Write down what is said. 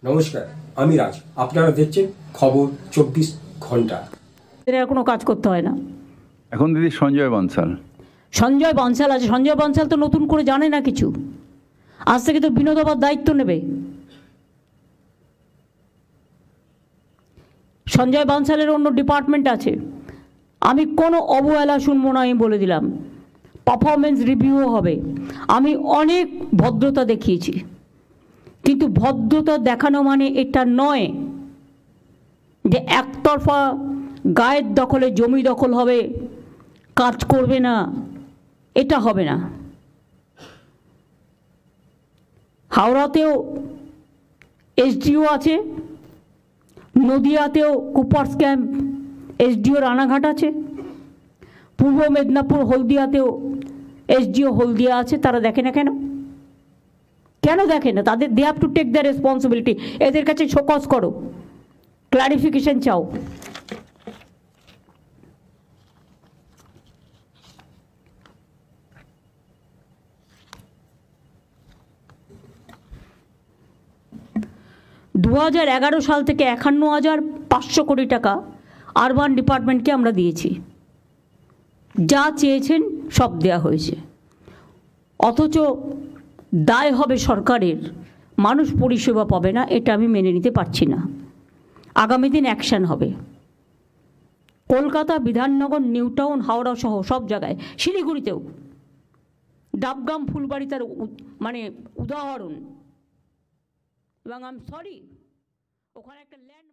নমস্কার, আমি রাজ। আপনারা দেখছেন খবর 24 ঘন্টা। এদের আর কোনো কাজ করতে হয় না। এখন দিদি সঞ্জয় বনসাল আছে। সঞ্জয় বনসাল তো নতুন করে জানে না কিছু। আজ থেকে তো বিনোদ আবার দায়িত্ব নেবে। সঞ্জয় বনসালের অন্য ডিপার্টমেন্ট আছে। আমি কোনো অবহেলা শুনবো না, আমি বলে দিলাম। পারফরমেন্স রিভিউও হবে। আমি অনেক ভদ্রতা দেখিয়েছি, কিন্তু ভদ্রতা দেখানো মানে এটা নয় যে একতরফা গায়ের দখলে জমি দখল হবে, কাজ করবে না, এটা হবে না। হাওড়াতেও এসডিও আছে, নদিয়াতেও কুপার্স ক্যাম্প এসডিও রানাঘাট আছে, পূর্ব মেদিনীপুর হলদিয়াতেও এসডিও হলদিয়া আছে। তারা দেখে না কেন? কেন দেখে না? তাদের they have to take the responsibility. এদের কাছে শোকজ করো, ক্লারিফিকেশন চাও। দু 2011 সাল থেকে 51,500 কোটি টাকা আরবান ডিপার্টমেন্টকে আমরা দিয়েছি। যা চেয়েছেন সব দেয়া হয়েছে, অথচ দায় হবে সরকারের, মানুষ পরিষেবা পাবে না। এটা আমি মেনে নিতে পারছি না। আগামী দিন অ্যাকশন হবে। কলকাতা, বিধাননগর, নিউ টাউন, হাওড়া সহ সব জায়গায়, শিলিগুড়িতেও ডাবগ্রাম, ফুলবাড়ি তার মানে উদাহরণ। এবং আই এম সরি, ওখানে একটা ল্যান্ড